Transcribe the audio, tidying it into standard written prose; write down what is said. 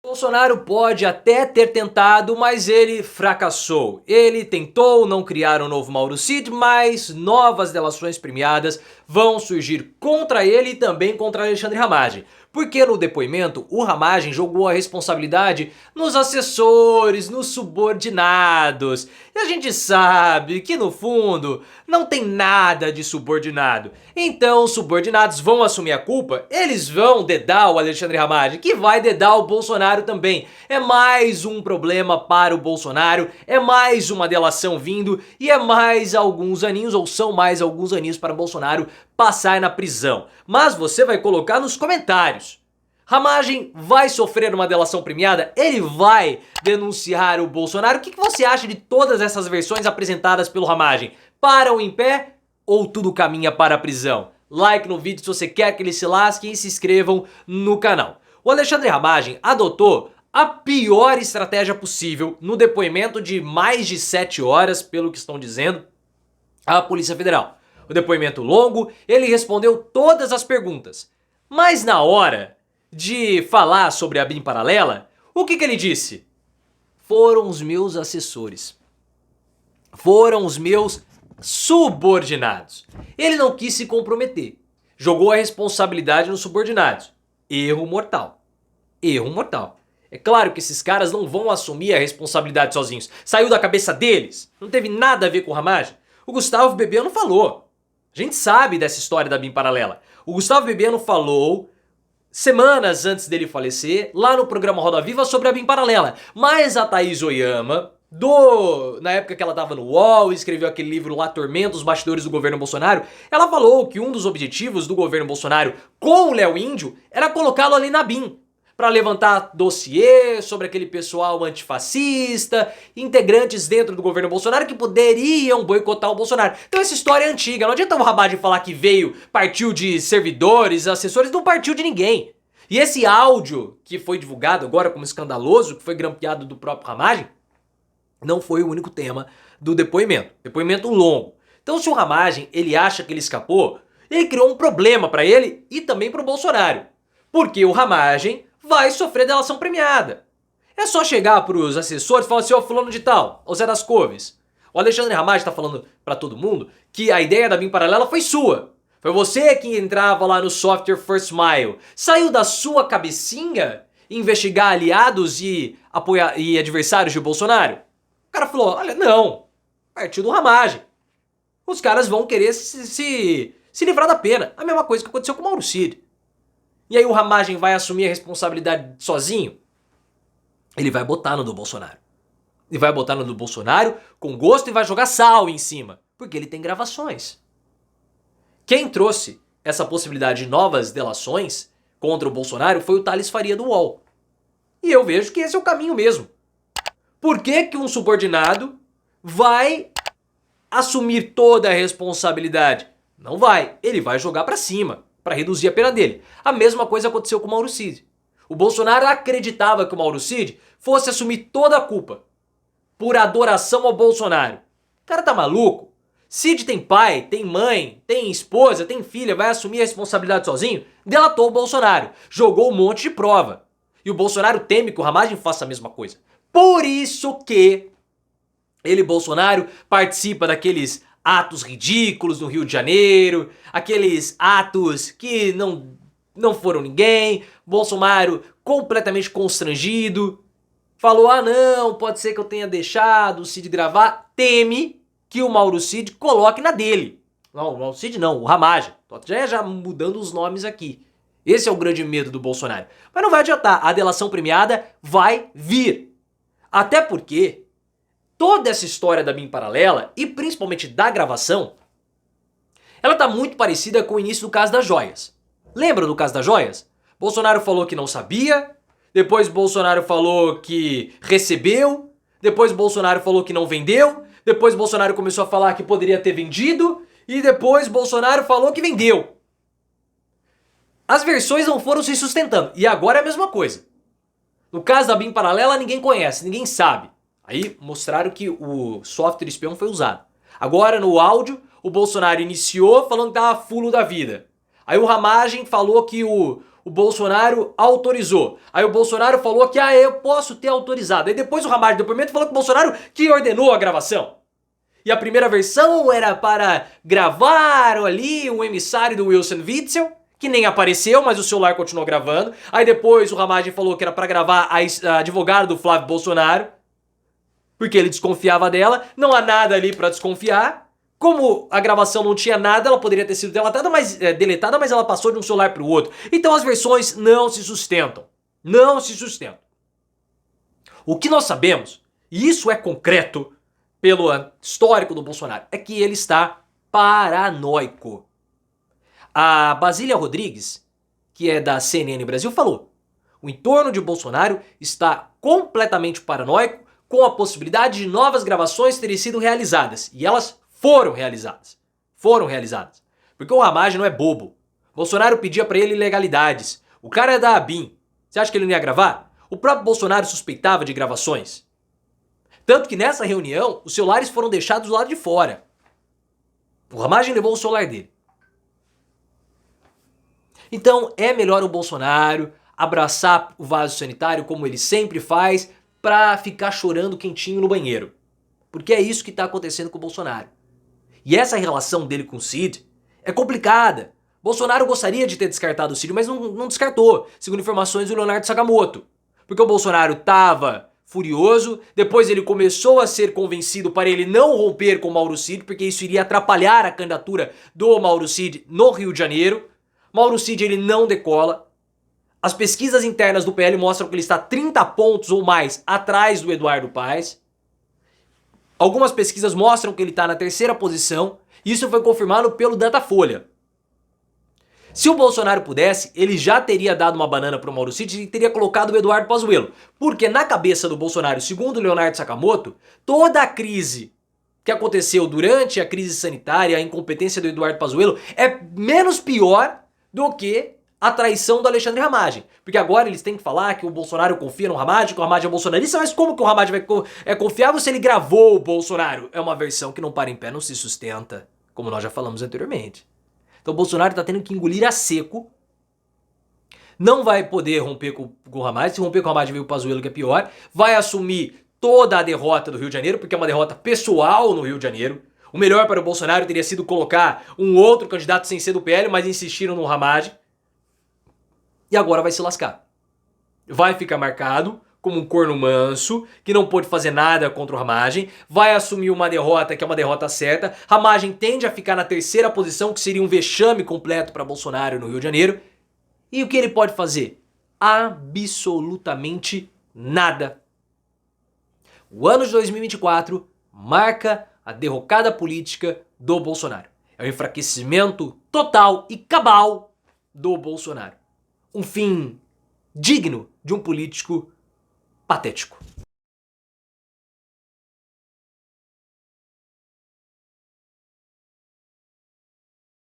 Bolsonaro pode até ter tentado, mas ele fracassou. Ele tentou não criar um novo Mauro Cid, mas novas delações premiadas vão surgir contra ele e também contra Alexandre Ramagem. Porque no depoimento, o Ramagem jogou a responsabilidade nos assessores, nos subordinados. E a gente sabe que no fundo não tem nada de subordinado. Então os subordinados vão assumir a culpa, eles vão dedar o Alexandre Ramagem, que vai dedar o Bolsonaro também. É mais um problema para o Bolsonaro, é mais uma delação vindo e é mais alguns aninhos, ou são mais alguns aninhos para o Bolsonaro passar na prisão. Mas você vai colocar nos comentários: Ramagem vai sofrer uma delação premiada? Ele vai denunciar o Bolsonaro? O que você acha de todas essas versões apresentadas pelo Ramagem? Param em pé ou tudo caminha para a prisão? Like no vídeo se você quer que ele se lasque e se inscrevam no canal. O Alexandre Ramagem adotou a pior estratégia possível no depoimento de mais de 7 horas, pelo que estão dizendo, à Polícia Federal. O depoimento longo, ele respondeu todas as perguntas. Mas na hora de falar sobre a BIM paralela, o que ele disse? Foram os meus assessores. Foram os meus subordinados. Ele não quis se comprometer. Jogou a responsabilidade nos subordinados. Erro mortal. Erro mortal. É claro que esses caras não vão assumir a responsabilidade sozinhos. Saiu da cabeça deles. Não teve nada a ver com o Ramagem. O Gustavo Bebiano falou. A gente sabe dessa história da BIM paralela. O Gustavo Bebiano falou semanas antes dele falecer, lá no programa Roda Viva, sobre a BIM paralela. Mas a Thaís Oyama, na época que ela estava no UOL, escreveu aquele livro lá, Tormenta, os bastidores do governo Bolsonaro, ela falou que um dos objetivos do governo Bolsonaro com o Léo Índio era colocá-lo ali na BIM, para levantar dossiê sobre aquele pessoal antifascista, integrantes dentro do governo Bolsonaro que poderiam boicotar o Bolsonaro. Então essa história é antiga, não adianta o Ramagem falar que partiu de servidores, assessores, não partiu de ninguém. E esse áudio que foi divulgado agora como escandaloso, que foi grampeado do próprio Ramagem, não foi o único tema do depoimento. Depoimento longo. Então se o Ramagem, ele acha que ele escapou, ele criou um problema para ele e também para o Bolsonaro. Porque o Ramagem vai sofrer delação premiada. É só chegar pros assessores e falar assim: ó, fulano de tal, o Zé das Couves, o Alexandre Ramagem tá falando pra todo mundo que a ideia da BIM paralela foi sua. Foi você que entrava lá no software First Mile. Saiu da sua cabecinha investigar aliados e adversários de Bolsonaro? O cara falou: olha, não, partiu do Ramagem. Os caras vão querer se livrar da pena. A mesma coisa que aconteceu com o Mauro Cid. E aí o Ramagem vai assumir a responsabilidade sozinho? Ele vai botar no do Bolsonaro. Ele vai botar no do Bolsonaro com gosto e vai jogar sal em cima. Porque ele tem gravações. Quem trouxe essa possibilidade de novas delações contra o Bolsonaro foi o Thales Faria do UOL. E eu vejo que esse é o caminho mesmo. Por que um subordinado vai assumir toda a responsabilidade? Não vai. Ele vai jogar pra cima, para reduzir a pena dele. A mesma coisa aconteceu com o Mauro Cid. O Bolsonaro acreditava que o Mauro Cid fosse assumir toda a culpa por adoração ao Bolsonaro. O cara tá maluco? Cid tem pai, tem mãe, tem esposa, tem filha, vai assumir a responsabilidade sozinho? Delatou o Bolsonaro, jogou um monte de prova. E o Bolsonaro teme que o Ramagem faça a mesma coisa. Por isso que ele, Bolsonaro, participa daqueles atos ridículos no Rio de Janeiro, aqueles atos que não foram ninguém, Bolsonaro completamente constrangido, falou: ah não, pode ser que eu tenha deixado o Cid gravar, teme que o Mauro Cid coloque na dele. Não, o Mauro Cid não, o Ramagem, já mudando os nomes aqui. Esse é o grande medo do Bolsonaro. Mas não vai adiantar, a delação premiada vai vir. Até porque toda essa história da BIM paralela, e principalmente da gravação, ela tá muito parecida com o início do caso das joias. Lembra do caso das joias? Bolsonaro falou que não sabia, depois Bolsonaro falou que recebeu, depois Bolsonaro falou que não vendeu, depois Bolsonaro começou a falar que poderia ter vendido, e depois Bolsonaro falou que vendeu. As versões não foram se sustentando, e agora é a mesma coisa. No caso da BIM paralela, ninguém conhece, ninguém sabe. Aí mostraram que o software espião foi usado. Agora no áudio, o Bolsonaro iniciou falando que tava fulo da vida. Aí o Ramagem falou que o o Bolsonaro autorizou. Aí o Bolsonaro falou que eu posso ter autorizado. Aí depois o Ramagem do depoimento falou que o Bolsonaro que ordenou a gravação. E a primeira versão era para gravar ali um emissário do Wilson Witzel, que nem apareceu, mas o celular continuou gravando. Aí depois o Ramagem falou que era para gravar a advogada do Flávio Bolsonaro, porque ele desconfiava dela. Não há nada ali para desconfiar. Como a gravação não tinha nada, ela poderia ter sido deletada, mas ela passou de um celular para o outro. Então as versões não se sustentam. Não se sustentam. O que nós sabemos, e isso é concreto pelo histórico do Bolsonaro, é que ele está paranoico. A Basília Rodrigues, que é da CNN Brasil, falou: o entorno de Bolsonaro está completamente paranoico com a possibilidade de novas gravações terem sido realizadas. E elas foram realizadas. Foram realizadas. Porque o Ramagem não é bobo. Bolsonaro pedia pra ele ilegalidades. O cara é da ABIN. Você acha que ele não ia gravar? O próprio Bolsonaro suspeitava de gravações. Tanto que nessa reunião, os celulares foram deixados do lado de fora. O Ramagem levou o celular dele. Então é melhor o Bolsonaro abraçar o vaso sanitário como ele sempre faz pra ficar chorando quentinho no banheiro. Porque é isso que tá acontecendo com o Bolsonaro. E essa relação dele com o Cid é complicada. Bolsonaro gostaria de ter descartado o Cid, mas não descartou, segundo informações do Leonardo Sakamoto. Porque o Bolsonaro tava furioso, depois ele começou a ser convencido para ele não romper com o Mauro Cid, porque isso iria atrapalhar a candidatura do Mauro Cid no Rio de Janeiro. Mauro Cid ele não decola. As pesquisas internas do PL mostram que ele está 30 pontos ou mais atrás do Eduardo Paes. Algumas pesquisas mostram que ele está na terceira posição. Isso foi confirmado pelo Datafolha. Se o Bolsonaro pudesse, ele já teria dado uma banana para o Mauro Cid e teria colocado o Eduardo Pazuello. Porque na cabeça do Bolsonaro, segundo o Leonardo Sakamoto, toda a crise que aconteceu durante a crise sanitária, a incompetência do Eduardo Pazuello, é menos pior do que a traição do Alexandre Ramagem. Porque agora eles têm que falar que o Bolsonaro confia no Ramagem, que o Ramagem é bolsonarista, mas como que o Ramagem é confiável se ele gravou o Bolsonaro? É uma versão que não para em pé, não se sustenta, como nós já falamos anteriormente. Então o Bolsonaro está tendo que engolir a seco, não vai poder romper com o Ramagem, se romper com o Ramagem veio o Pazuello, que é pior, vai assumir toda a derrota do Rio de Janeiro, porque é uma derrota pessoal no Rio de Janeiro. O melhor para o Bolsonaro teria sido colocar um outro candidato sem ser do PL, mas insistiram no Ramagem. E agora vai se lascar. Vai ficar marcado como um corno manso, que não pôde fazer nada contra o Ramagem, vai assumir uma derrota que é uma derrota certa. Ramagem tende a ficar na terceira posição, que seria um vexame completo para Bolsonaro no Rio de Janeiro. E o que ele pode fazer? Absolutamente nada. O ano de 2024 marca a derrocada política do Bolsonaro. É o enfraquecimento total e cabal do Bolsonaro. Um fim digno de um político patético.